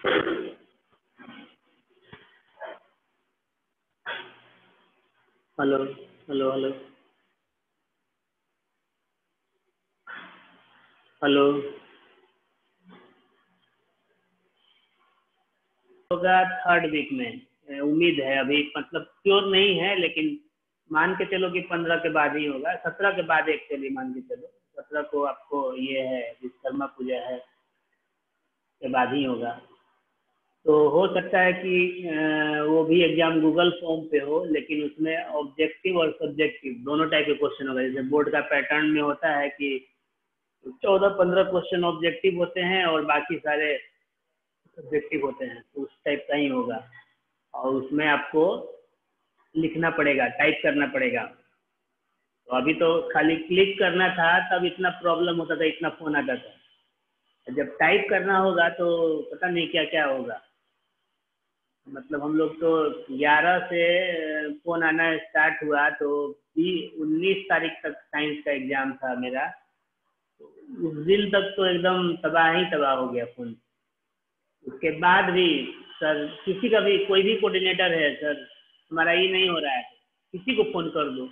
Hello hello hello hello. होगा 3rd week में, उम्मीद है। अभी मतलब श्योर नहीं है, लेकिन मान के चलो कि 15 के बाद ही होगा। 17 के बाद एक्चुअली मान के चलो, 17 को आपको ये है विश्वकर्मा पूजा है, के बाद ही होगा। तो हो सकता है कि वो भी एग्जाम गूगल फॉर्म पे हो, लेकिन उसमें ऑब्जेक्टिव और सब्जेक्टिव दोनों टाइप के क्वेश्चन होगा। जैसे बोर्ड का पैटर्न में होता है कि 14-15 क्वेश्चन ऑब्जेक्टिव होते हैं और बाकी सारे सब्जेक्टिव होते हैं, तो उस टाइप का ही होगा। और उसमें आपको लिखना पड़ेगा, टाइप करना पड़ेगा। तो अभी तो खाली क्लिक करना था, तब इतना प्रॉब्लम होता था, इतना फोन आता था। जब टाइप करना होगा तो पता नहीं क्या क्या होगा। मतलब हम लोग तो 11 से फोन आना स्टार्ट हुआ, तो 19 तारीख तक साइंस का एग्जाम था मेरा। तो उस दिन तक तो एकदम तबाह ही तबाह हो गया फोन। उसके बाद भी सर, किसी का भी कोई भी कोऑर्डिनेटर है सर, हमारा ये नहीं हो रहा है, किसी को फोन कर दो।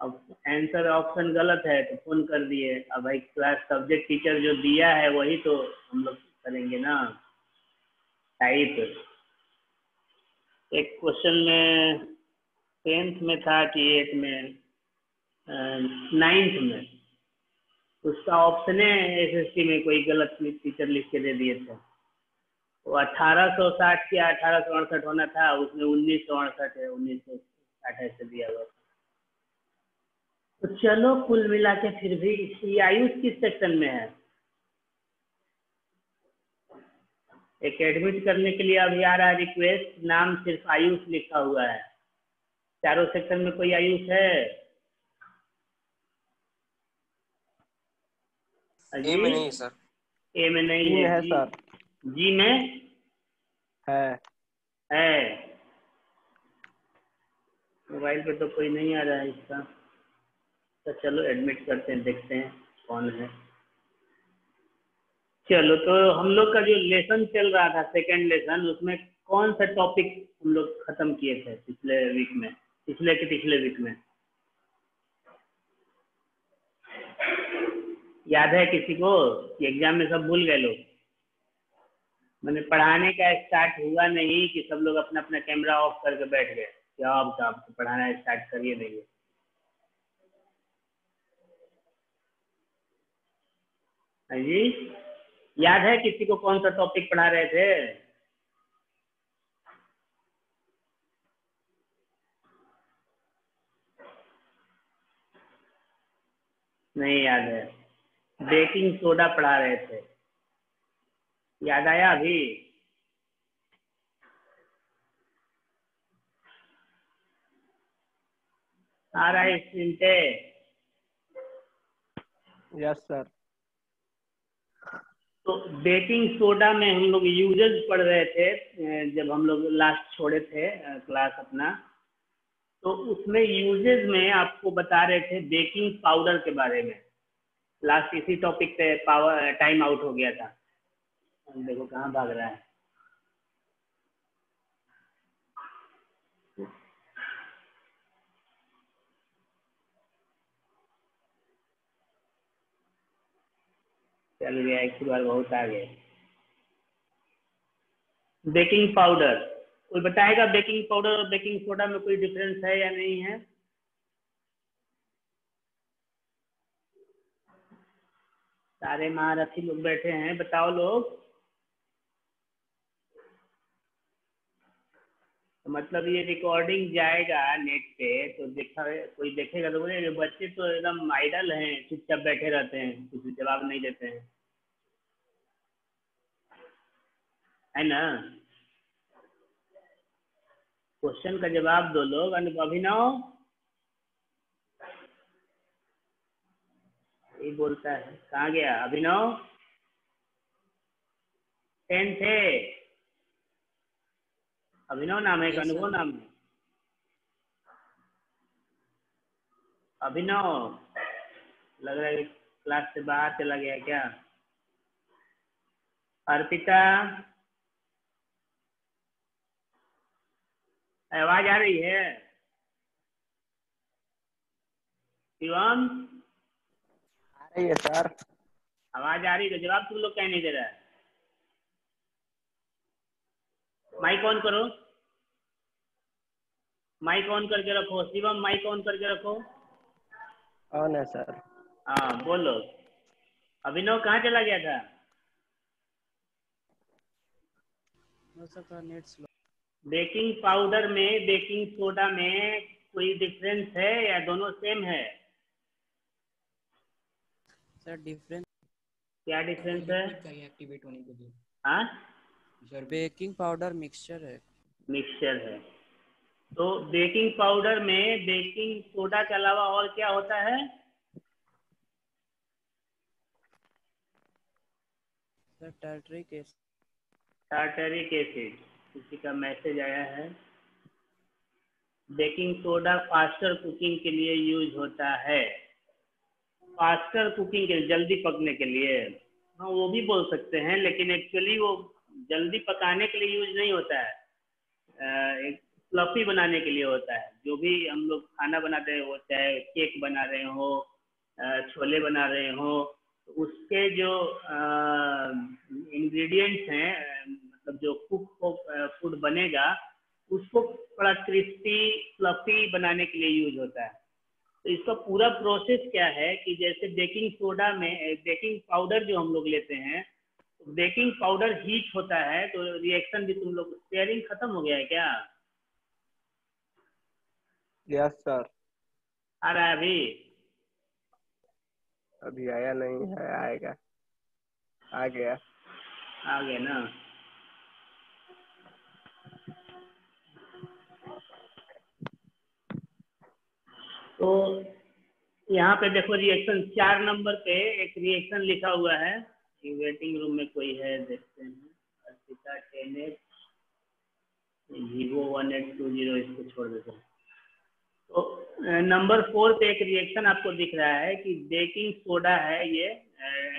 अब आंसर ऑप्शन गलत है तो फोन कर दिए। अब भाई क्लास सब्जेक्ट टीचर जो दिया है वही तो हम लोग करेंगे ना टाइप। एक क्वेश्चन में 10th में था कि 8 में, 9th में, उसका ऑप्शन है एसएसटी में कोई गलत टीचर लिख के दे दिए थे। वो 1860 या 1868 होना था, उसमें 1968 है, 1960 ऐसे दिया हुआ था। तो चलो कुल मिला के फिर भी ये आयुष किस सेक्शन में है? एक एडमिट करने के लिए अभी आ रहा है रिक्वेस्ट, नाम सिर्फ आयुष लिखा हुआ है। चारों सेक्शन में कोई आयुष है? ए जी में नहीं सर। ए में नहीं जी है, में है जी सर। जी में है। मोबाइल पे तो कोई नहीं आ रहा है इसका। तो चलो एडमिट करते हैं, देखते हैं कौन है। चलो, तो हम लोग का जो लेसन चल रहा था सेकंड लेसन, उसमें कौन सा टॉपिक हम लोग खत्म किए थे पिछले वीक में, पिछले वीक में? याद है किसी को कि एग्जाम में सब भूल गए लोग? मैंने पढ़ाने का स्टार्ट हुआ नहीं कि सब लोग अपना अपना कैमरा ऑफ करके बैठ गए, जवाब का आपको पढ़ाना स्टार्ट करिए नहीं। हाँ जी, याद है किसी को कौन सा टॉपिक पढ़ा रहे थे? नहीं याद है। बेकिंग सोडा पढ़ा रहे थे, याद आया अभी? आ रहा है स्क्रीन पे? Yes sir. तो बेकिंग सोडा में हम लोग यूजेस पढ़ रहे थे जब हम लोग लास्ट छोड़े थे क्लास अपना। तो उसमें यूजेस में आपको बता रहे थे बेकिंग पाउडर के बारे में। लास्ट इसी टॉपिक पे पावर टाइम आउट हो गया था। देखो कहाँ भाग रहा है। चल गया, एक बार बहुत आ गए। बेकिंग पाउडर, कोई बताएगा बेकिंग पाउडर और बेकिंग सोडा में कोई डिफरेंस है या नहीं है? सारे महारथी लोग बैठे हैं, बताओ लोग। तो मतलब ये रिकॉर्डिंग जाएगा नेट पे, तो देखा कोई देखेगा तो बोले बच्चे तो एकदम आइडल हैं, चुपचाप बैठे रहते हैं, कुछ जवाब नहीं देते हैं, है ना? क्वेश्चन का जवाब दो लोग। अभिनव ये बोलता है, कहाँ गया अभिनव? 10th है अभिनव, नाम है कि यस अनुभव सर। नाम है? अभिनव, लग रहा है कि क्लास से बाहर चला गया क्या? अर्पिता, आवाज आ रही है? शिवम, आ रही है सर। आवाज आ रही है तो जवाब तुम लोग क्या नहीं दे रहा है? माइक ऑन करो, माइक ऑन करके रखो। शिवम माइक ऑन करके रखो। ऑन है सर। हाँ बोलो। अभिनव कहाँ चला गया था? Net slow. बेकिंग पाउडर में बेकिंग सोडा में कोई डिफरेंस है या दोनों सेम है? सर डिफरेंस क्या डिफरेंस है? लिक्विड चाहिए एक्टिवेट होने के लिए। हाँ, सर बेकिंग पाउडर मिक्सचर है। मिक्सचर है। तो बेकिंग पाउडर में बेकिंग सोडा के अलावा और क्या होता है? Sir tartaric acid. Tartaric acid. किसी का मैसेज आया है। बेकिंग सोडा फास्टर कुकिंग के लिए यूज होता है। फास्टर कुकिंग के जल्दी पकने के लिए, हाँ वो भी बोल सकते हैं, लेकिन एक्चुअली वो जल्दी पकाने के लिए यूज नहीं होता है। एक फ्लफी बनाने के लिए होता है। जो भी हम लोग खाना बनाते हैं, वो चाहे केक बना रहे हो, छोले बना रहे हो, तो उसके जो इंग्रेडिएंट्स हैं, मतलब जो कुक फूड बनेगा, उसको थोड़ा क्रिस्पी फ्लफी बनाने के लिए यूज होता है। तो इसका पूरा प्रोसेस क्या है कि जैसे बेकिंग सोडा में बेकिंग पाउडर जो हम लोग लेते हैं, तो बेकिंग पाउडर हीट होता है, तो रिएक्शन भी तुम लोग, शेयरिंग खत्म हो गया है क्या? Yes sir. आ रहा है अभी? अभी आया नहीं है, आएगा। आ गया। आ गया ना? तो यहाँ पे देखो रिएक्शन 4 नंबर पे एक रिएक्शन लिखा हुआ है। वेटिंग रूम में कोई है, देखते हैं। अर्पिता 10H, Vivo 1820, इसको छोड़ देते हैं। तो नंबर 4 पे एक रिएक्शन आपको दिख रहा है कि बेकिंग सोडा है ये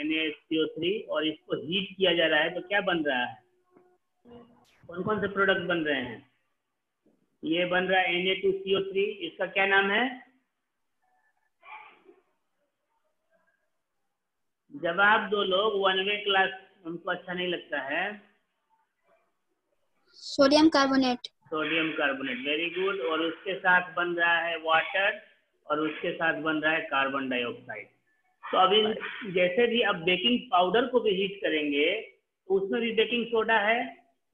NaCO3, और इसको हीट किया जा रहा है, तो क्या बन रहा है? कौन कौन से प्रोडक्ट बन रहे हैं? ये बन रहा है Na2CO3। इसका क्या नाम है? जवाब दो लोग, वन वे क्लास हमको अच्छा नहीं लगता है। Sodium carbonate. Sodium carbonate, very good. और उसके साथ बन रहा है वाटर, और उसके साथ बन रहा है कार्बन डाइऑक्साइड। तो अभी जैसे भी अब बेकिंग पाउडर को भी हीट करेंगे, तो उसमें भी बेकिंग सोडा है,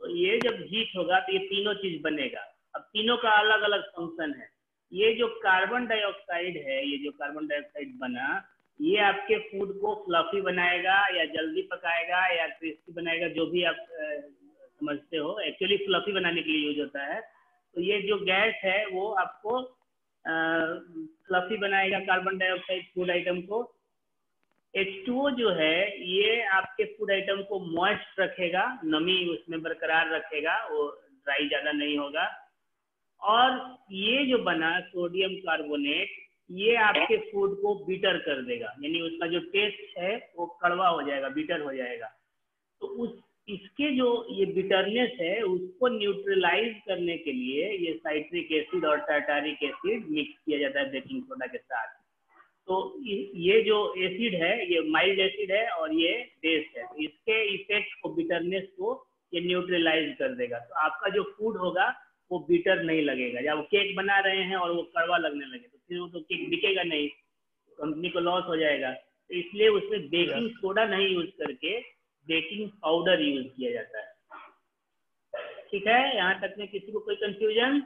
तो ये जब हीट होगा तो ये तीनों चीज बनेगा। अब तीनों का अलग अलग फंक्शन है। ये जो कार्बन डाइऑक्साइड है, ये जो कार्बन डाइऑक्साइड बना, ये आपके फूड को फ्लफी बनाएगा या जल्दी पकाएगा या क्रिस्पी बनाएगा, जो भी आप समझते हो। एक्चुअली फ्लफी बनाने के लिए यूज होता है। तो ये जो गैस है वो आपको फ्लफी बनाएगा, कार्बन डाइऑक्साइड फूड आइटम को। H2O जो है ये आपके फूड आइटम को मॉइस्ट रखेगा, नमी उसमें बरकरार रखेगा, वो ड्राई ज्यादा नहीं होगा। और ये जो बना सोडियम कार्बोनेट, ये आपके फूड को बिटर कर देगा, यानी उसका जो टेस्ट है वो कड़वा हो जाएगा, बिटर हो जाएगा। तो उस इसके जो ये बिटरनेस है उसको न्यूट्रलाइज करने के लिए ये साइट्रिक एसिड और टार्टारिक एसिड मिक्स किया जाता है बेकिंग सोडा के साथ। तो ये जो एसिड है ये माइल्ड एसिड है और ये बेस है, तो इसके इफेक्ट को, बिटरनेस को ये न्यूट्रलाइज कर देगा। तो आपका जो फूड होगा वो बिटर नहीं लगेगा। जब केक बना रहे हैं और वो कड़वा लगने लगे तो फिर वो तो केक बिकेगा नहीं, कंपनी को लॉस हो जाएगा। तो इसलिए उसमें बेकिंग सोडा नहीं यूज करके बेकिंग पाउडर यूज किया जाता है। ठीक है, यहाँ तक में किसी को कोई कंफ्यूजन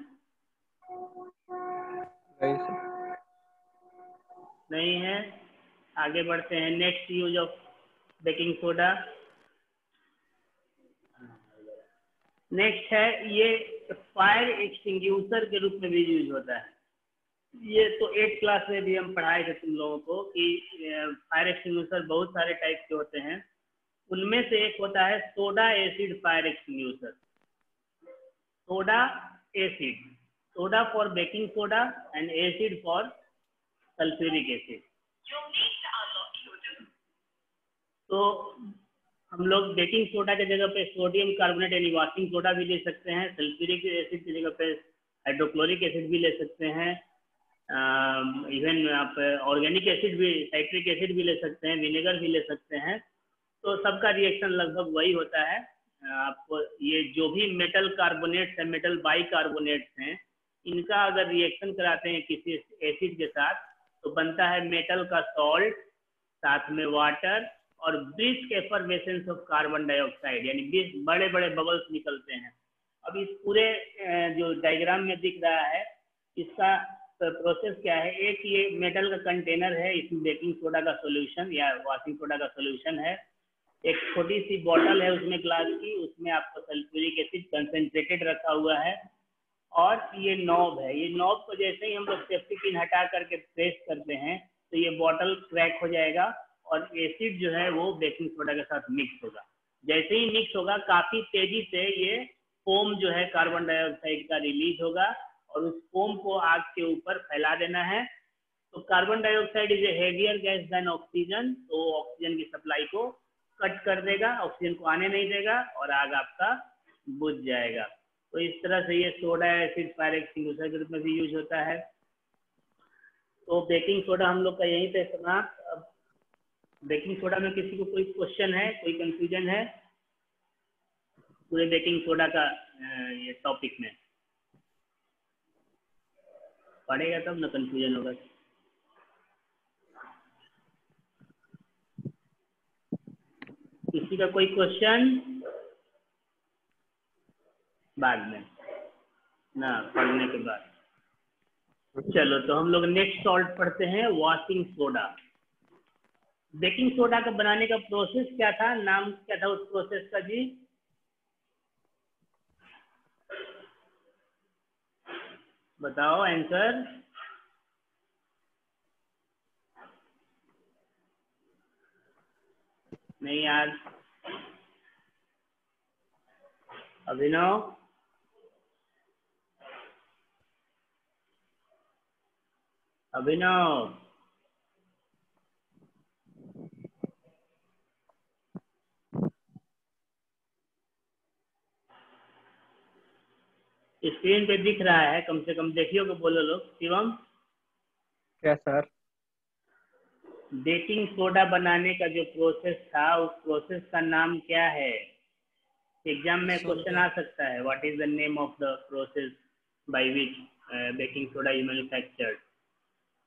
नहीं सर। नहीं है? आगे बढ़ते हैं। Next use of baking soda. Next है ये फायर एक्सटिंग्यूशर के रूप में भी यूज होता है। ये तो 8th क्लास में भी हम पढ़ाए थे तुम लोगों को कि फायर एक्सटिंग्यूशर बहुत सारे टाइप के होते हैं। उनमें से एक होता है soda acid fire extinguisher. Soda acid, soda for baking soda and acid for sulphuric acid. तो हम लोग बेकिंग सोडा की जगह पे सोडियम कार्बोनेट यानी वॉशिंग सोडा भी ले सकते हैं, सल्फ्यूरिक एसिड की जगह पे हाइड्रोक्लोरिक एसिड भी ले सकते हैं, इवन आप ऑर्गेनिक एसिड भी, साइट्रिक एसिड भी ले सकते हैं, विनेगर भी ले सकते हैं। तो सबका रिएक्शन लगभग वही होता है। आपको ये जो भी मेटल कार्बोनेट्स है, मेटल बाई कार्बोनेट्स हैं, इनका अगर रिएक्शन कराते हैं किसी एसिड के साथ तो बनता है मेटल का सॉल्ट, साथ में वाटर और ब्रिस्क एफर्वेसेंस ऑफ कार्बन डाइऑक्साइड, यानी 20 बड़े बड़े बबल्स निकलते हैं। अब इस पूरे जो डायग्राम में दिख रहा है इसका प्रोसेस क्या है, एक ये मेटल का कंटेनर है, इसमें बेकिंग सोडा का सॉल्यूशन या वॉशिंग सोडा का सॉल्यूशन है, एक छोटी सी बॉटल है उसमें ग्लास की, उसमें आपको सल्फ्यूरिक एसिड कंसेंट्रेटेड रखा हुआ है, और ये नॉब है। ये नॉब को जैसे ही हम लोग सेफ्टी पिन हटा करके प्रेस करते हैं तो ये बॉटल क्रैक हो जाएगा और एसिड जो है वो बेकिंग सोडा के साथ मिक्स होगा। जैसे ही मिक्स होगा काफी तेजी से ये फोम जो है कार्बन डाइऑक्साइड का रिलीज होगा और उस फोम को आग के ऊपर फैला देना है। तो carbon dioxide is a heavier gas than oxygen, तो ऑक्सीजन की सप्लाई को कट कर देगा, ऑक्सीजन को आने नहीं देगा और आग आपका बुझ जाएगा। तो इस तरह से ये सोडा एसिड फायर एक्सटिंग्विशर के रूप में भी यूज होता है। तो बेकिंग सोडा हम लोग का यहीं पे समाप्त। अब बेकिंग सोडा में किसी को कोई क्वेश्चन है, कोई कंफ्यूजन है पूरे बेकिंग सोडा का ये टॉपिक में? पढ़ेगा तब ना कंफ्यूजन होगा। किसी का कोई क्वेश्चन? बाद में ना, पढ़ने के बाद। चलो तो हम लोग नेक्स्ट सॉल्ट पढ़ते हैं, वॉशिंग सोडा। बेकिंग सोडा का बनाने का प्रोसेस क्या था, नाम क्या था उस प्रोसेस का जी? बताओ आंसर। नहीं यार, अभिनव, अभिनव, स्क्रीन पे दिख रहा है, कम से कम देखियो कि बोलो लोग। शिवम, क्या सर? बेकिंग सोडा बनाने का जो प्रोसेस था उस प्रोसेस का नाम क्या है? एग्जाम में क्वेश्चन आ सकता है, what is the name of the process by which baking soda is manufactured.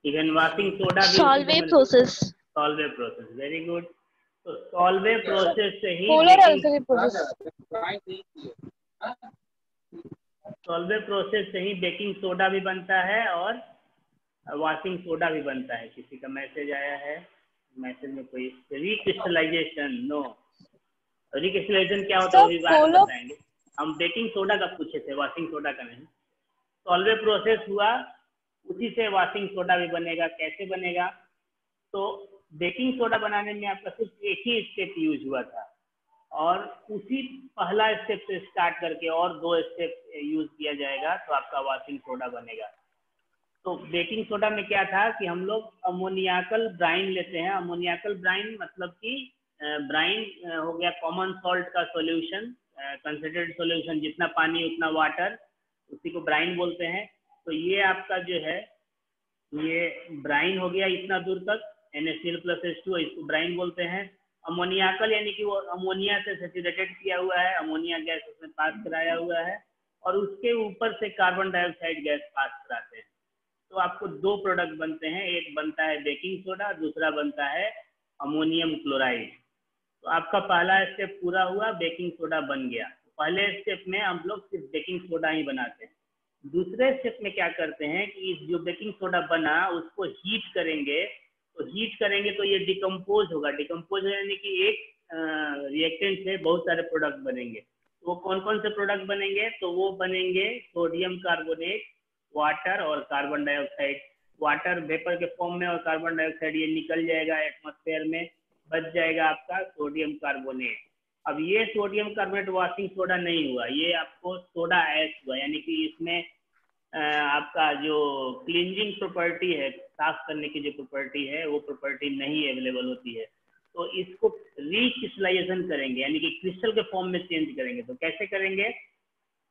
Even washing soda भी Solvay process. Solvay process, very good. तो सॉल्वे प्रोसेस से ही सॉल्वे प्रोसेस से ही बेकिंग सोडा भी बनता है और वॉशिंग सोडा भी बनता है। किसी का मैसेज आया है, मैसेज में कोई रिक्रिस्टलाइजेशन, नो, रिक्रिस्टलाइजेशन क्या होता है वो भी बाद में बताएंगे। हम बेकिंग सोडा का पूछे थे, वॉशिंग सोडा का नहीं। सॉल्वे प्रोसेस हुआ, उसी से वॉशिंग सोडा भी बनेगा। कैसे बनेगा? तो बेकिंग सोडा बनाने में आपका सिर्फ एक ही स्टेप यूज हुआ था और उसी पहला स्टेप से स्टार्ट करके और 2 स्टेप यूज किया जाएगा तो आपका वॉशिंग सोडा बनेगा। तो बेकिंग सोडा में क्या था कि हम लोग अमोनियाकल ब्राइन लेते हैं। अमोनियाकल ब्राइन मतलब कि ब्राइन हो गया कॉमन सॉल्ट का सॉल्यूशन, कंसंट्रेटेड सॉल्यूशन, जितना पानी उतना वाटर, उसी को ब्राइन बोलते हैं। तो ये आपका जो है ये ब्राइन हो गया इतना दूर तक, NaCl+H2, इसको ब्राइन बोलते हैं। अमोनियाकल यानी कि वो अमोनिया से सैचुरेटेड किया हुआ है, अमोनिया गैस उसमें पास कराया हुआ है और उसके ऊपर से कार्बन डाइऑक्साइड गैस पास कराते हैं। तो आपको 2 प्रोडक्ट बनते हैं, एक बनता है बेकिंग सोडा, दूसरा बनता है अमोनियम क्लोराइड। तो आपका पहला स्टेप पूरा हुआ, बेकिंग सोडा बन गया। पहले स्टेप में हम लोग सिर्फ बेकिंग सोडा ही बनाते हैं। दूसरे स्टेप में क्या करते हैं कि इस जो बेकिंग सोडा बना उसको हीट करेंगे। तो हीट करेंगे तो ये डिकम्पोज होगा। डिकम्पोज यानी कि एक रिएक्टेंट से बहुत सारे प्रोडक्ट बनेंगे। तो वो कौन कौन से प्रोडक्ट बनेंगे? तो वो बनेंगे सोडियम कार्बोनेट, वाटर और कार्बन डाइऑक्साइड। वाटर वेपर के फॉर्म में और कार्बन डाइऑक्साइड ये निकल जाएगा एटमॉस्फेयर में, बच जाएगा आपका सोडियम कार्बोनेट। अब ये सोडियम कार्बोनेट वॉशिंग सोडा नहीं हुआ, ये आपको सोडा ऐश हुआ, यानी कि इसमें आपका जो क्लींजिंग प्रॉपर्टी है, साफ करने की जो प्रॉपर्टी है वो प्रॉपर्टी नहीं अवेलेबल होती है। तो इसको रिक्रिस्टलाइजेशन करेंगे, यानी कि क्रिस्टल के फॉर्म में चेंज करेंगे। तो कैसे करेंगे?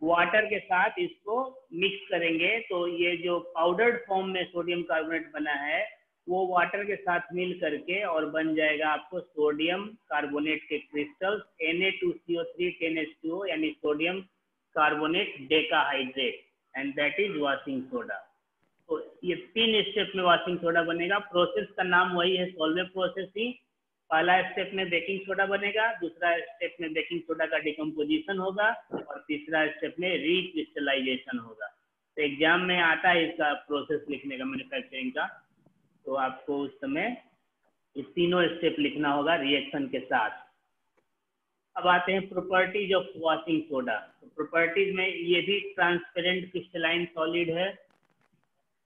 वाटर के साथ इसको मिक्स करेंगे, तो ये जो पाउडर्ड फॉर्म में सोडियम कार्बोनेट बना है वो वाटर के साथ मिल करके और बन जाएगा आपको सोडियम कार्बोनेट के क्रिस्टल्स Na2CO3 10H2O, यानी sodium carbonate decahydrate, and that is washing soda. तो ये 3 स्टेप में वॉशिंग सोडा बनेगा। प्रोसेस का नाम वही है, सॉल्वेंट प्रोसेस ही। पहला स्टेप में बेकिंग सोडा बनेगा, दूसरा स्टेप में बेकिंग सोडा का डिकम्पोजिशन होगा, और तीसरा स्टेप में रिक्रिस्टलाइजेशन होगा। तो एग्जाम में आता है इसका प्रोसेस लिखने का, मैन्युफैक्चरिंग का, तो आपको उस समय ये तीनों स्टेप लिखना होगा रिएक्शन के साथ। अब आते हैं प्रॉपर्टीज ऑफ वॉशिंग सोडा। तो प्रॉपर्टीज में ये भी ट्रांसपेरेंट क्रिस्टलाइन सॉलिड है।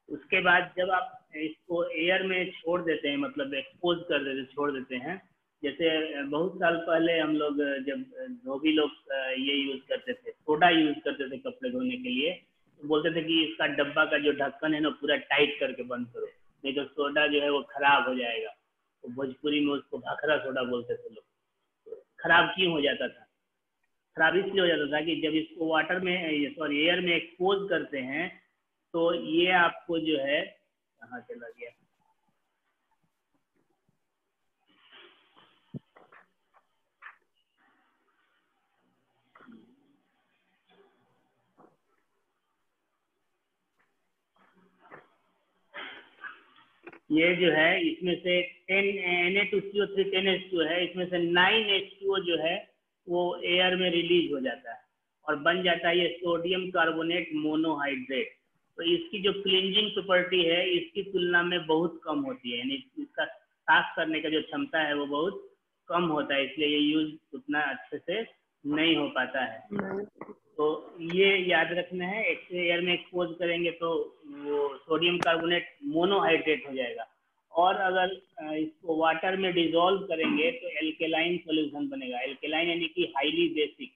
उसके बाद जब आप इसको एयर में छोड़ देते हैं, मतलब एक्सपोज कर देते, छोड़ देते हैं, जैसे बहुत साल पहले हम लोग जब धोबी लोग ये यूज करते थे, सोडा यूज करते थे कपड़े धोने के लिए, तो बोलते थे कि इसका डब्बा का जो ढक्कन है ना पूरा टाइट करके बंद करो, नहीं तो सोडा जो है वो खराब हो जाएगा। तो भोजपुरी में उसको भाखरा सोडा बोलते थे लोग। तो खराब क्यों हो जाता था? खराब इसलिए हो जाता था कि जब इसको वाटर में एयर में एक्सपोज करते हैं तो ये आपको जो है, कहाँ चला गया, ये जो है इसमें से 10 Na2CO3 10H2O है, इसमें से 9H2O जो है वो एयर में रिलीज हो जाता है और बन जाता है ये सोडियम कार्बोनेट मोनोहाइड्रेट। तो इसकी जो क्लींजिंग प्रॉपर्टी है इसकी तुलना में बहुत कम होती है, यानी इसका साफ करने का जो क्षमता है वो बहुत कम होता है, इसलिए ये यूज उतना अच्छे से नहीं हो पाता है। तो ये याद रखना है, एयर में एक्सपोज करेंगे तो वो सोडियम कार्बोनेट मोनोहाइड्रेट हो जाएगा, और अगर इसको वाटर में डिसॉल्व करेंगे तो एल्केलाइन सॉल्यूशन बनेगा। एल्केलाइन यानी कि हाईली बेसिक।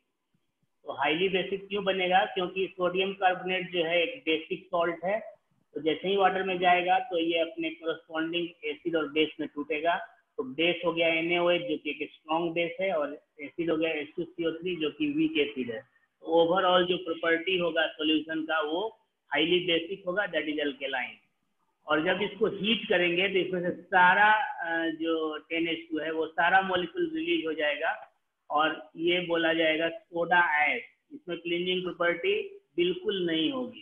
तो हाईली बेसिक क्यों बनेगा? क्योंकि सोडियम कार्बोनेट जो है एक बेसिक सॉल्ट है, तो जैसे ही वाटर में जाएगा तो ये अपने कोरस्पॉन्डिंग एसिड और बेस में टूटेगा। तो बेस हो गया NaOH जो कि एक स्ट्रॉन्ग बेस है, और एसिड हो गया H2CO3 जो कि वीक एसिड है। तो ओवरऑल जो प्रॉपर्टी होगा सॉल्यूशन का वो हाईली बेसिक होगा, दैट इज अल्केलाइन। और जब इसको हीट करेंगे तो इसमें से सारा जो 10H2 है वो सारा मॉलिक्यूल रिलीज हो जाएगा, और ये बोला जाएगा सोडा ऐश। इसमें क्लीनिंग प्रॉपर्टी बिल्कुल नहीं होगी,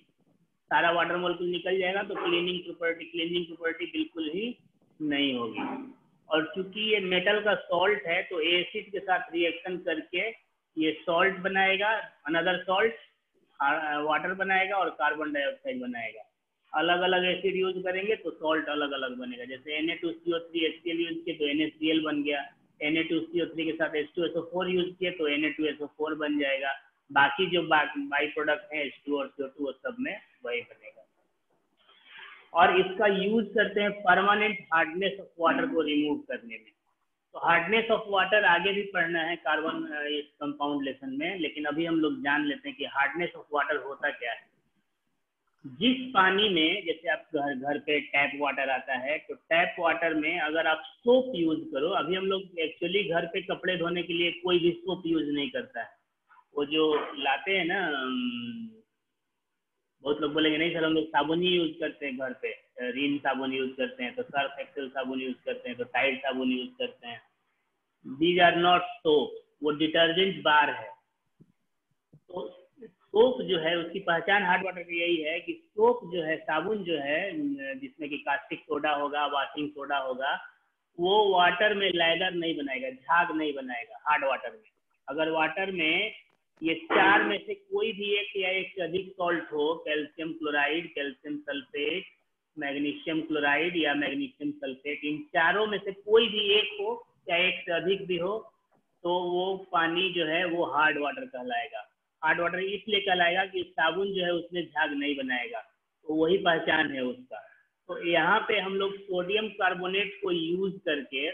सारा वाटर मॉलिक्यूल निकल जाएगा, तो क्लीनिंग प्रॉपर्टी बिल्कुल ही नहीं होगी। और चूंकि ये मेटल का सॉल्ट है तो एसिड के साथ रिएक्शन करके ये सॉल्ट बनाएगा, अनदर सॉल्ट, वाटर बनाएगा और कार्बन डाइऑक्साइड बनाएगा। अलग अलग एसिड यूज करेंगे तो सॉल्ट अलग अलग बनेगा। जैसे Na2CO3 HCl यूज किए तो NaCl बन गया, Na2CO3 के साथ H2SO4 यूज किए तो Na2SO4 बन जाएगा। बाकी जो बाई प्रोडक्ट है H2 और CO2 वो सब में वही बनेगा। और इसका यूज करते हैं परमानेंट हार्डनेस ऑफ वाटर को रिमूव करने में। तो हार्डनेस ऑफ वाटर आगे भी पढ़ना है कार्बन इस कंपाउंड लेसन में, लेकिन अभी हम लोग जान लेते हैं कि हार्डनेस ऑफ वाटर होता क्या है। जिस पानी में, जैसे आप घर पे टैप वाटर आता है, तो टैप वाटर में अगर आप सोप यूज करो, अभी हम लोग एक्चुअली घर पे कपड़े धोने के लिए कोई भी सोप यूज नहीं करता है। वो जो लाते हैं ना, बहुत लोग बोलेंगे नहीं सर हम लोग साबुन ही यूज करते हैं घर पे, रिन साबुन यूज करते हैं, तो सर्फ एक्सेल साबुन यूज करते हैं, तो टाइड साबुन यूज करते हैं। दीज आर नॉट सोप, वो डिटर्जेंट बार है। तो सोप जो है उसकी पहचान हार्ड वाटर की यही है कि सोप जो है, साबुन जो है जिसमें कि कास्टिक सोडा होगा, वॉशिंग सोडा होगा, वो वाटर में लैदर नहीं बनाएगा, झाग नहीं बनाएगा हार्ड वाटर में। अगर वाटर में ये 4 में से कोई भी एक या एक से अधिक सॉल्ट हो, calcium chloride, calcium sulphate, magnesium chloride या मैग्नीशियम सल्फेट, इन चारों में से कोई भी एक हो या एक से अधिक भी हो, तो वो पानी जो है वो हार्ड वाटर कहलाएगा। हार्ड वाटर इसलिए कहलाएगा कि साबुन जो है उसमें झाग नहीं बनाएगा, तो वही पहचान है उसका। तो यहाँ पे हम लोग सोडियम कार्बोनेट को यूज करके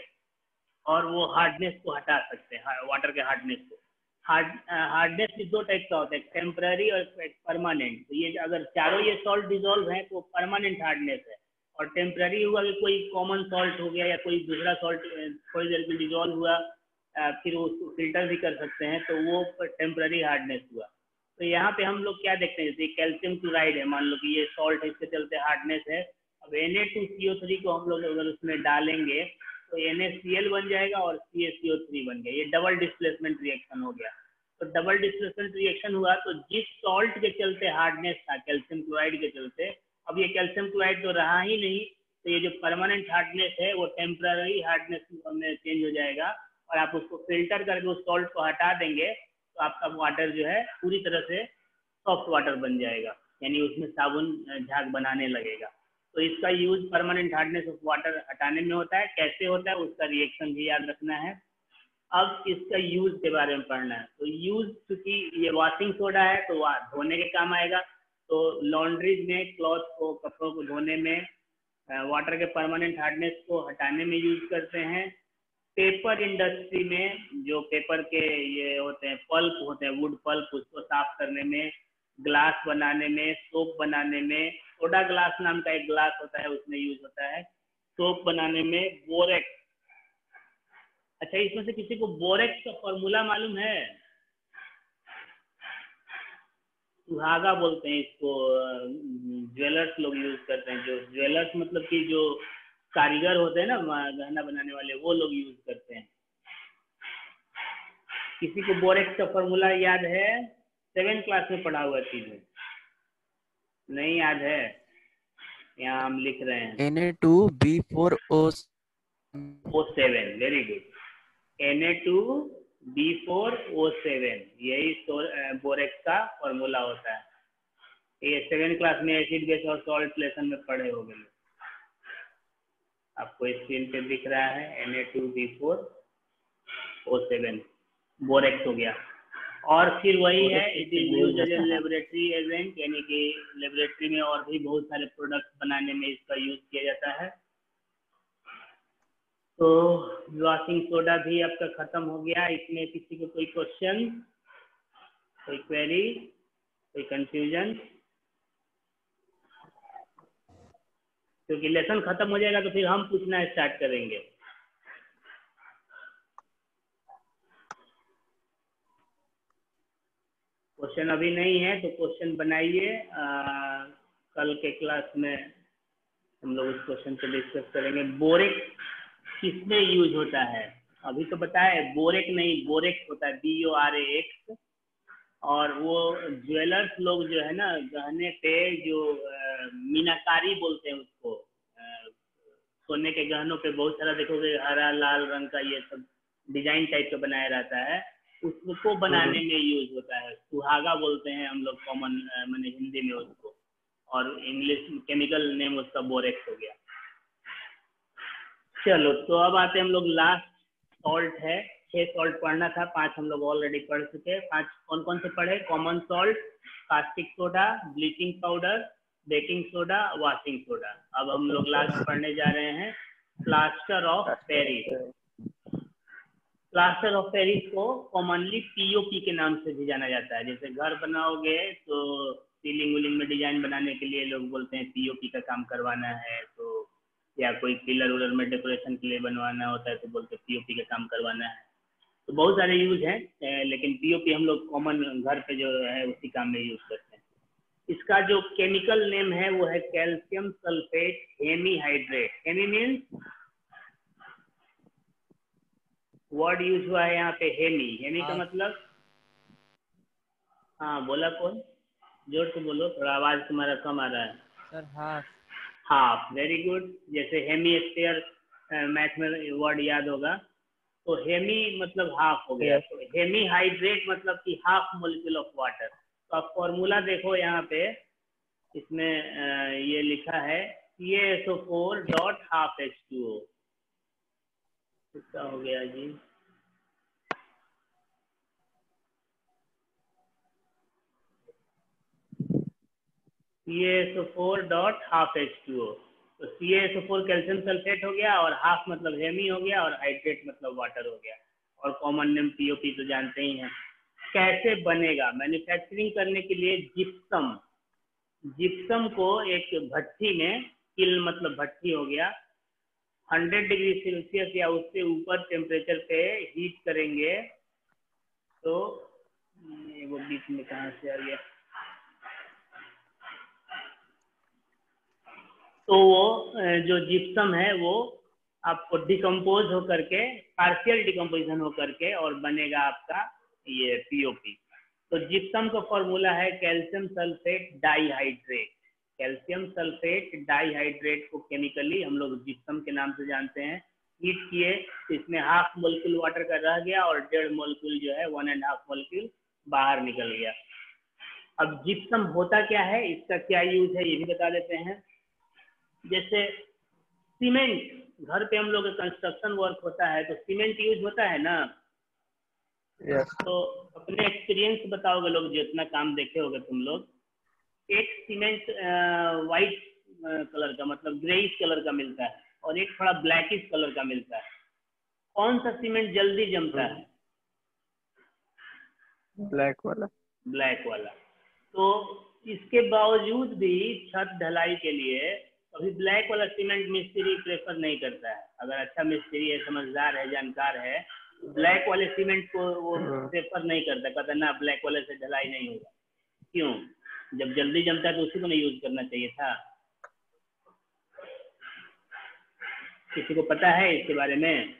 और वो हार्डनेस को हटा सकते हैं, वाटर के हार्डनेस को। हार्डनेस की 2 टाइप का होता है, टेम्पररी और परमानेंट। तो ये अगर चारों ये सॉल्ट डिजोल्व है तो परमानेंट हार्डनेस है, और टेम्पररी हुआ कि कोई कॉमन सॉल्ट हो गया या कोई दूसरा सॉल्ट थोड़ी देर में डिजोल्व हुआ फिर उसको फिल्टर भी कर सकते हैं, तो वो टेम्पररी हार्डनेस हुआ। तो यहाँ पे हम लोग क्या देखते हैं, जैसे कैल्शियम क्लोराइड है, मान लो कि ये सॉल्ट है, इसके चलते हार्डनेस है। अब Na2CO3 को हम लोग अगर उसमें डालेंगे तो NaCl बन जाएगा और CaCO3 बन गया, ये डबल डिस्प्लेसमेंट रिएक्शन हो गया। तो डबल डिस्प्लेसमेंट रिएक्शन हुआ, तो जिस सॉल्ट के चलते हार्डनेस था कैल्शियम क्लोराइड के चलते, अब ये कैल्शियम क्लोराइड तो रहा ही नहीं, तो ये जो परमानेंट हार्डनेस है वो टेम्पररी हार्डनेस में चेंज हो जाएगा, और आप उसको फिल्टर करके उस सॉल्ट को हटा देंगे तो आपका वाटर जो है पूरी तरह से सॉफ्ट वाटर बन जाएगा, यानी उसमें साबुन झाग बनाने लगेगा। तो इसका use permanent hardness of water हटाने में होता है। कैसे होता है उसका रिएक्शन भी याद रखना है। अब इसका यूज के बारे में पढ़ना है। तो यूज, चूंकि ये वॉशिंग सोडा है तो धोने के काम आएगा, तो लॉन्ड्रीज में क्लॉथ को, कपड़ों को धोने में वाटर के परमानेंट हार्डनेस को हटाने में यूज करते हैं। पेपर इंडस्ट्री में जो पेपर के ये होते हैं, पल्प होते हैं, वुड पल्प, उसको साफ करने में, ग्लास बनाने में, सोप बनाने में, सोडा ग्लास नाम का एक ग्लास होता है उसमें यूज होता है, सोप बनाने में, बोरेक्स। अच्छा, इसमें से किसी को बोरेक्स का फॉर्मूला मालूम है? सुहागा बोलते हैं इसको, ज्वेलर्स लोग यूज करते हैं, जो ज्वेलर्स मतलब कि जो कारीगर होते हैं ना गहना बनाने वाले, वो लोग यूज करते हैं। किसी को बोरेक्स का फॉर्मूला याद है? 7th क्लास में पढ़ा हुआ चीज है, नहीं याद है? यहाँ हम लिख रहे हैं Na2B4O7, वेरी गुड, Na2B4O7, यही बोरेक्स का फॉर्मूला होता है। ये 7th क्लास में एसिड बेस और सॉल्ट लेसन में पढ़े हो गए। आपको स्क्रीन पे दिख रहा है Na2B4O7, बोरेक्स हो गया। और फिर वही है, it is used as a laboratory agent, यानी कि लेबोरेटरी में और भी बहुत सारे प्रोडक्ट बनाने में इसका यूज किया जाता है। तो वॉशिंग सोडा भी आपका खत्म हो गया। इसमें किसी को कोई क्वेश्चन, कोई क्वेरी, कोई कंफ्यूजन? क्योंकि लेसन खत्म हो जाएगा तो फिर हम पूछना स्टार्ट करेंगे। क्वेश्चन अभी नहीं है तो क्वेश्चन बनाइए, कल के क्लास में हम लोग उस क्वेश्चन को डिस्कस करेंगे। बोरेक किसमें यूज होता है? अभी तो बताया, बोरेक नहीं, बोरेक्स होता है, BORAX। और वो ज्वेलर्स लोग जो है ना, गहने पे जो मीनाकारी बोलते हैं उसको, सोने के गहनों पे बहुत सारा देखोगे हरा लाल रंग का ये सब डिजाइन टाइप का बनाया रहता है, उसको बनाने में यूज होता है। सुहागा बोलते हैं हम लोग कॉमन मैंने हिंदी में उसको, और इंग्लिश केमिकल नेम उसका बोरेक्स हो गया। चलो, तो अब आते हैं हम लोग लास्ट सॉल्ट है। 6 सॉल्ट पढ़ना था, 5 हम लोग ऑलरेडी पढ़ चुके। 5 कौन कौन से पढ़े? Common salt, caustic soda, bleaching powder, baking soda, washing soda. अब हम लोग लास्ट पढ़ने जा रहे हैं plaster of Paris. Plaster of Paris को कॉमनली POP के नाम से भी जाना जाता है। जैसे घर बनाओगे तो सीलिंग विलिंग में डिजाइन बनाने के लिए लोग बोलते हैं POP का काम करवाना है, तो या कोई पिलर उलर में डेकोरेशन के लिए बनवाना होता है तो बोलते हैं POP का काम करवाना है। तो बहुत सारे यूज हैं, लेकिन POP हम लोग कॉमन घर पे जो है उसी काम में यूज करते हैं। इसका जो केमिकल नेम है वो है calcium sulphate hemihydrate. Hemi means word use हुआ है यहाँ पे हेमी। हेमी का मतलब, हाँ बोला कौन? जोर से बोलो, थोड़ा आवाज तुम्हारा कम आ रहा है। Sir half. Half, very good. जैसे हेमीस्फीयर मैथ में वर्ड याद होगा, तो हेमी मतलब हाफ हो गया। तो हेमीहाइड्रेट मतलब कि हाफ मोलिक्यूल ऑफ वाटर। तो आप फॉर्मूला देखो यहाँ पे, इसमें ये लिखा है CaSO4 डॉट हाफ H2O। कितना हो गया जी? CaSO4 dot half H2O। तो CaSO4 कैल्शियम सल्फेट हो गया, और हाफ मतलब हेमी हो गया, और हाइड्रेट मतलब वाटर हो गया। और कॉमन नेम POP तो जानते ही हैं। कैसे बनेगा? मैन्युफैक्चरिंग करने के लिए जिप्सम, जिप्सम को एक भट्टी में, किल मतलब भट्टी हो गया, 100 डिग्री सेल्सियस या उससे ऊपर टेम्परेचर पे हीट करेंगे तो वो बीच में कहाँ से आ गया, तो वो जो जिप्सम है वो आपको डिकम्पोज होकर के, पार्शियल डिकम्पोजिशन होकर के और बनेगा आपका ये पीओपी। तो जिप्सम का फॉर्मूला है calcium sulphate dihydrate. Calcium sulphate dihydrate को केमिकली हम लोग जिप्सम के नाम से जानते हैं। हीट किए तो इसमें हाफ मोलिक्यूल वाटर का रह गया और 1.5 मोलिक्यूल जो है 1.5 मोलिक्यूल बाहर निकल गया। अब जिप्सम होता क्या है, इसका क्या यूज है ये भी बता देते हैं। जैसे सीमेंट, घर पे हम लोग कंस्ट्रक्शन वर्क होता है तो सीमेंट यूज होता है ना। यस। तो अपने एक्सपीरियंस बताओगे लोग, जितना काम देखे होगे तुम लोग, एक सीमेंट वाइट कलर का मतलब ग्रेइश कलर का मिलता है और एक थोड़ा ब्लैकिश कलर का मिलता है। कौन सा सीमेंट जल्दी जमता है? ब्लैक वाला। ब्लैक वाला। तो इसके बावजूद भी छत ढलाई के लिए अभी ब्लैक वाला सीमेंट मिस्त्री प्रेफर नहीं करता है। अगर अच्छा मिस्त्री है, समझदार है, जानकार है, ब्लैक वाले सीमेंट को वो प्रेफर नहीं करता, कहता ना ब्लैक वाले से ढलाई नहीं होगा। क्यों? जब जल्दी जमता है तो उसी को नहीं यूज करना चाहिए था। किसी को पता है इसके बारे में?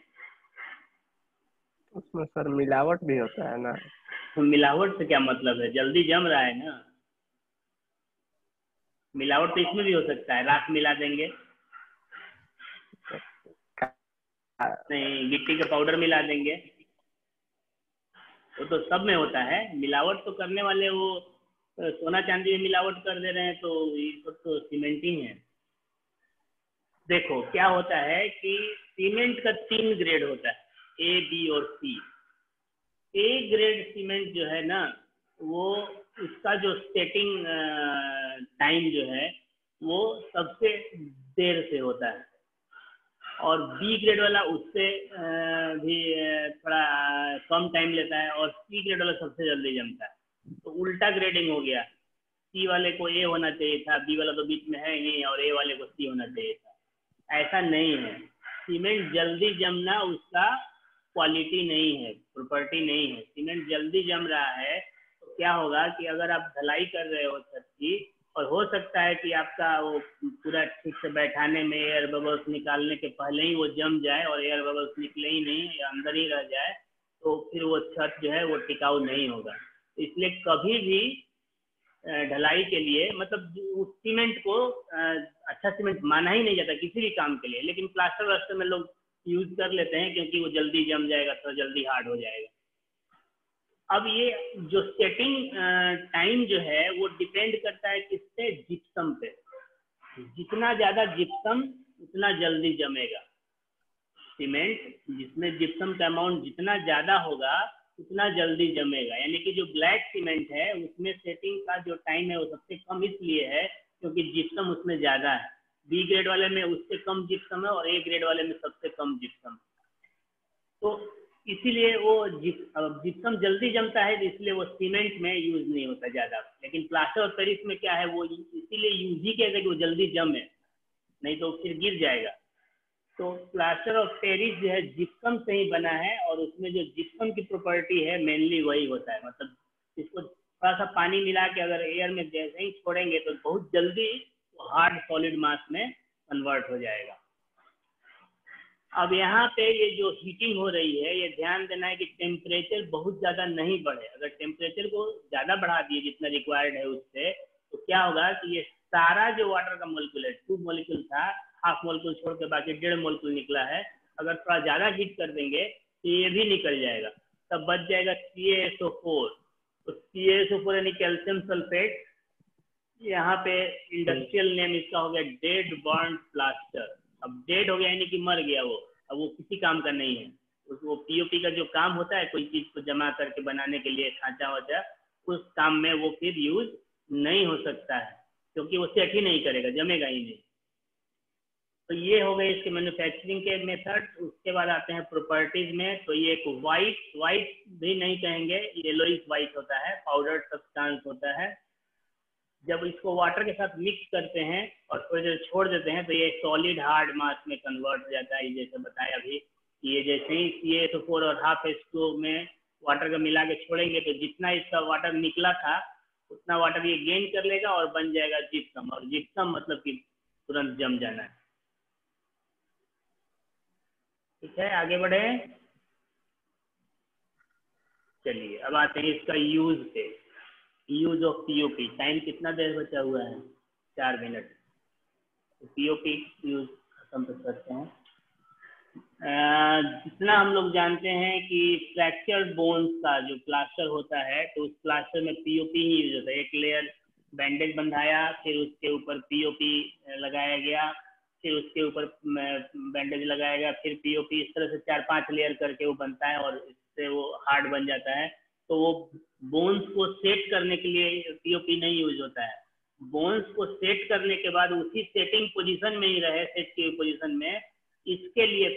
उसमें सर मिलावट भी होता है ना। तो मिलावट से क्या मतलब है? जल्दी जम रहा है ना। मिलावट तो इसमें भी हो सकता है, राख मिला देंगे, नहीं गिट्टी का पाउडर मिला देंगे, वो तो सब में होता है। मिलावट तो करने वाले वो सोना चांदी में मिलावट कर दे रहे हैं, तो ये सब तो सीमेंटिंग है। देखो क्या होता है कि सीमेंट का 3 ग्रेड होता है, ए बी और सी। ए ग्रेड सीमेंट जो है ना, वो उसका जो सेटिंग टाइम जो है वो सबसे देर से होता है, और बी ग्रेड वाला उससे भी थोड़ा कम टाइम लेता है, और सी ग्रेड वाला सबसे जल्दी जमता है। तो उल्टा ग्रेडिंग हो गया, सी वाले को ए होना चाहिए था, बी वाला तो बीच में है ही, और ए वाले को सी होना चाहिए था। ऐसा नहीं है। सीमेंट जल्दी जमना उसका क्वालिटी नहीं है, प्रॉपर्टी नहीं है। सीमेंट जल्दी जम रहा है तो क्या होगा कि अगर आप ढलाई कर रहे हो छत की, और हो सकता है कि आपका वो पूरा ठीक से बैठाने में एयर बबल्स निकालने के पहले ही वो जम जाए और एयर बबल्स निकले ही नहीं या अंदर ही रह जाए, तो फिर वो छत जो है वो टिकाऊ नहीं होगा। इसलिए कभी भी ढलाई के लिए मतलब उस सीमेंट को अच्छा सीमेंट माना ही नहीं जाता किसी भी काम के लिए, लेकिन प्लास्टर वास्टर में लोग यूज कर लेते हैं क्योंकि वो जल्दी जम जाएगा, तो जल्दी हार्ड हो जाएगा। अब ये जो सेटिंग टाइम जो है वो डिपेंड करता है किससे? जिप्सम पे। जितना ज्यादा जिप्सम उतना जल्दी जमेगा। सीमेंट जिसमें जिप्सम का अमाउंट जितना ज्यादा होगा उतना जल्दी जमेगा। यानी कि जो ब्लैक सीमेंट है उसमें सेटिंग का जो टाइम है वो सबसे कम इसलिए है क्योंकि जिप्सम उसमें ज्यादा है। बी ग्रेड वाले में उससे कम जिप्सम है और ए ग्रेड वाले में सबसे कम जिप्सम। तो इसीलिए वो जिप्सम जल्दी जमता है, इसलिए वो सीमेंट में यूज नहीं होता ज्यादा। लेकिन प्लास्टर और पेरिस में क्या है, वो इसीलिए यूज ही कहते हैं कि वो जल्दी जमे, नहीं तो फिर गिर जाएगा। तो प्लास्टर ऑफ पेरिस जो है जिप्सम से ही बना है, और उसमें जो जिप्सम की प्रॉपर्टी है मेनली वही होता है। मतलब इसको थोड़ा सा पानी मिला के अगर एयर में जैसे ही छोड़ेंगे तो बहुत जल्दी हार्ड सॉलिड मास में कन्वर्ट हो जाएगा। अब यहाँ पे ये जो हीटिंग हो रही है, ये ध्यान देना है कि टेम्परेचर बहुत ज़्यादा नहीं बढ़े। अगर टेम्परेचर को ज़्यादा बढ़ा दिए जितना रिक्वायर्ड है उससे, तो क्या होगा कि ये सारा जो वाटर का मोलिक्यूल है, 2 मोलिक्यूल था, हाफ मोलिक्यूल छोड़ के बाकी 1.5 मोलिक्यूल निकला है, अगर थोड़ा ज़्यादा हीट कर देंगे तो ये भी निकल जाएगा, तब बच जाएगा CaSO4। तो CaSO4 यानी कैल्शियम सल्फेट। यहाँ पे इंडस्ट्रियल नेम इसका हो गया डेड बर्न प्लास्टर। अब डेड हो गया यानी कि मर गया वो, अब वो किसी काम का नहीं है। वो पीओपी का जो काम होता है कोई चीज को जमा करके बनाने के लिए खांचा वाचा, उस काम में वो फिर यूज नहीं हो सकता है क्योंकि वो सेट ही नहीं करेगा, जमेगा ही नहीं। तो ये हो गए इसके मैन्युफैक्चरिंग के मेथड। उसके बाद आते हैं प्रॉपर्टीज में। तो ये एक वाइट भी नहीं कहेंगे, येलोइश वाइट होता है, पाउडर सब्सटेंस होता है। जब इसको वाटर के साथ मिक्स करते हैं और थोड़ी देर छोड़ देते हैं तो ये सॉलिड हार्ड मास में कन्वर्ट हो जाता है। जैसे बताया अभी, ये जैसे ही CaSO4 और हाफ H2O में वाटर का मिला के छोड़ेंगे तो जितना इसका वाटर निकला था उतना वाटर ये गेन कर लेगा और बन जाएगा जिप्सम। और जिप्सम मतलब कि तुरंत जम जाना है। ठीक है, आगे बढ़े। चलिए अब आते हैं इसका यूज पे। Use of POP. टाइम कितना देर बचा हुआ है? 4 मिनट। तो पीओपी यूज खत्म करते हैं। जितना हम लोग जानते हैं कि फ्रैक्चर्ड बोन्स का जो प्लास्टर होता है तो उस प्लास्टर में पीओपी ही यूज होता है। एक लेयर बैंडेज बंधाया, फिर उसके ऊपर पीओपी लगाया गया, फिर उसके ऊपर बैंडेज लगाया गया, फिर पीओपी, इस तरह से 4-5 लेयर करके वो बनता है और इससे वो हार्ड बन जाता है। तो वो बोन्स को सेट करने के लिए पीओपी नहीं यूज होता है। बोन्स को सेट करने के बाद उसी सेटिंग पोजीशन में ही रहे, सेट की पोजीशन में, इसके लिए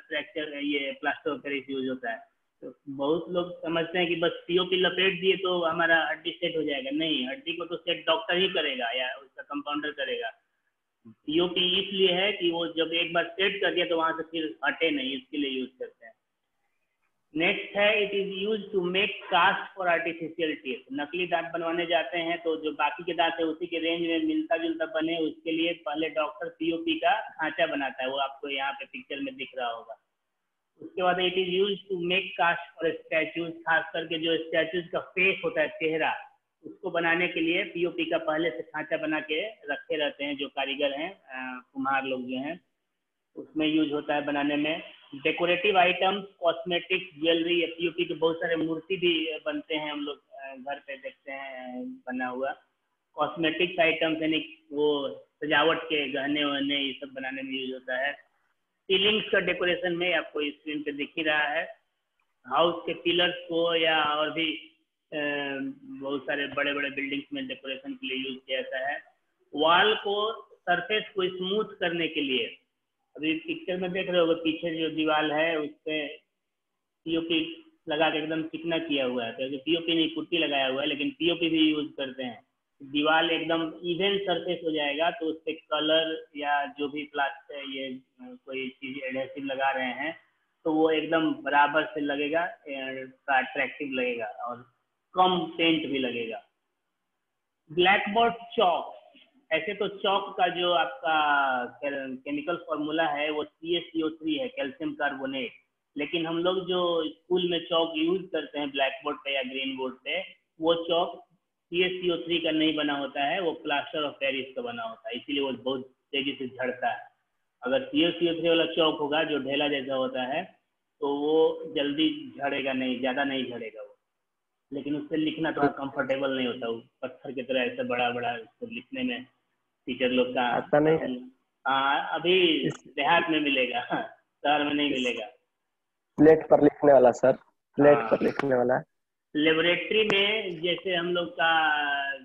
फ्रैक्चर ये प्लास्टर ऑफ पेरिस यूज होता है। तो बहुत लोग समझते हैं कि बस पीओपी लपेट दिए तो हमारा हड्डी सेट हो जाएगा। नहीं, हड्डी को तो सेट डॉक्टर ही करेगा या उसका कंपाउंडर करेगा। पीओपी इसलिए है कि वो जब एक बार सेट कर दिया तो वहां से फिर हटे नहीं, इसके लिए यूज करते हैं। नेक्स्ट है, it is use to make cast for artificial teeth. नकली दांत बनवाने जाते हैं तो जो बाकी के दांत है उसी के रेंज में मिलता जुलता बने, उसके लिए पहले डॉक्टर पीओपी का खांचा बनाता है। वो आपको यहाँ पे पिक्चर में दिख रहा होगा। उसके बाद it is use to make cast for statues. खास करके जो स्टैचूज का फेस होता है, चेहरा, उसको बनाने के लिए पीओपी का पहले से खांचा बना के रखे रहते हैं जो कारीगर हैं, कुम्हार लोग जो हैं, उसमें यूज होता है बनाने में। Decorative items, cosmetics, jewellery, POP के बहुत सारे मूर्ति भी बनते हैं, हम लोग घर पे देखते हैं बना हुआ। कॉस्मेटिक्स आइटम्स यानी वो सजावट के गहने वहने ये सब बनाने में यूज होता है। सीलिंग्स का डेकोरेशन में आपको स्क्रीन पे दिख ही रहा है। हाउस के पिलर्स को या और भी बहुत सारे बड़े बड़े बिल्डिंग्स में डेकोरेशन के लिए यूज किया जाता है। वॉल को, सरफेस को स्मूथ करने के लिए, अभी पिक्चर में देख रहे होगे पीछे जो दीवार है उस पर पीओपी लगा के एकदम चिकना किया हुआ है। तो पीओपी नहीं, पुट्टी लगाया हुआ है, लेकिन पीओपी भी यूज करते हैं। दीवार एकदम इवन सरफेस हो जाएगा तो उस पर कलर या जो भी प्लास्टर ये कोई चीज एडहेसिव लगा रहे हैं तो वो एकदम बराबर से लगेगा, अट्रैक्टिव लगेगा और कम पेंट भी लगेगा। ब्लैक बोर्ड चौक। ऐसे तो चौक का जो आपका केमिकल फॉर्मूला है वो CaCO3 है, कैल्शियम कार्बोनेट। लेकिन हम लोग जो स्कूल में चौक यूज करते हैं ब्लैक बोर्ड पे या ग्रीन बोर्ड पे, वो चौक CaCO3 का नहीं बना होता है, वो प्लास्टर ऑफ पेरिस का बना होता है, इसीलिए वो बहुत तेजी से झड़ता है। अगर CaCO3 वाला चौक होगा जो ढेला जैसा होता है तो वो जल्दी झड़ेगा नहीं, ज़्यादा नहीं झड़ेगा वो, लेकिन उससे लिखना थोड़ा कंफर्टेबल नहीं होता। वो पत्थर की तरह ऐसे बड़ा बड़ा उसको लिखने में टीचर लोग का ऐसा नहीं है। हाँ, अभी देहात में मिलेगा, शहर में नहीं मिलेगा। प्लेट पर लिखने वाला सर, प्लेट हाँ, पर लिखने वाला। लेबोरेटरी में जैसे हम लोग का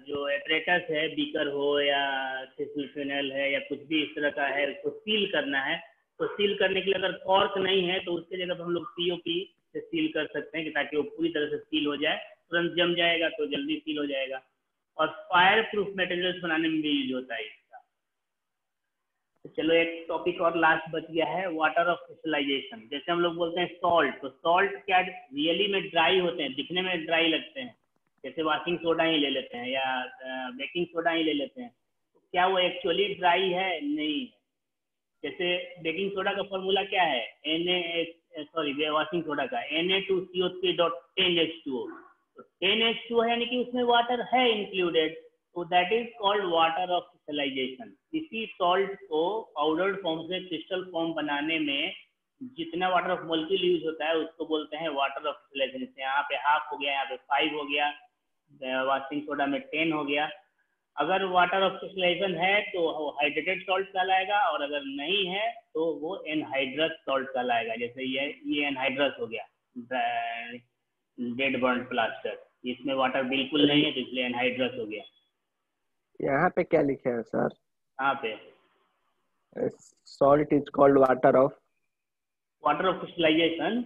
जो एपरेटस है, बीकर हो या फिनल है या कुछ भी इस तरह का है, उसको सील करना है तो सील करने के लिए अगर कॉर्क नहीं है तो उसके जगह पर हम लोग पीओपी से सील कर सकते हैं कि ताकि वो पूरी तरह से सील हो जाए, तुरंत जम जाएगा तो जल्दी सील हो जाएगा। और फायर प्रूफ मटेरियल्स बनाने में भी यूज होता है इसका। तो चलो एक टॉपिक और लास्ट बच गया है, वाटर ऑफ क्रिस्टलाइजेशन। जैसे हम लोग बोलते हैं सॉल्ट, तो सॉल्ट क्या रियली में ड्राई होते हैं, दिखने में ड्राई लगते हैं, जैसे वॉशिंग सोडा ही ले लेते हैं या बेकिंग सोडा ही ले लेते हैं, तो क्या वो एक्चुअली ड्राई है? नहीं है। जैसे बेकिंग सोडा का फॉर्मूला क्या है, वॉशिंग सोडा का Na2CO3.10H2O। तो 10H2O है यानी कि उसमें वाटर है इंक्लूडेड, तो that is called water of crystallization. इसी सॉल्ट को पाउडर्ड फॉर्म से क्रिस्टल फॉर्म बनाने में जितना वाटर ऑफ मॉलिक्यूल यूज होता है उसको बोलते हैं वाटर ऑफ क्रिस्टलाइजेशन। यहाँ पे हाफ हो गया, यहाँ पे 5 हो गया, वॉशिंग सोडा में 10 हो गया। अगर वाटर ऑफ क्रिस्टलाइजेशन है तो वो हाइड्रेटेड सॉल्ट कहलाएगा, और अगर नहीं है तो वो एनहाइड्रस सॉल्ट कहलाएगा। जैसे ये एनहाइड्रस हो गया, डेड बर्न प्लास्टर, इसमें वाटर बिल्कुल नहीं है तो इसलिए एनहाइड्रस हो गया। यहाँ पे क्या लिखे हैं सर? यहाँ पे salt is called water of crystallization.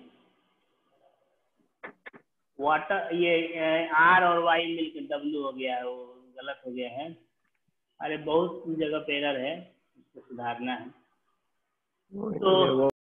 Water ये R और Y मिलकर W हो गया, वो गलत हो गया है। अरे बहुत जगह पे एरर है, इसको सुधारना है। वो तो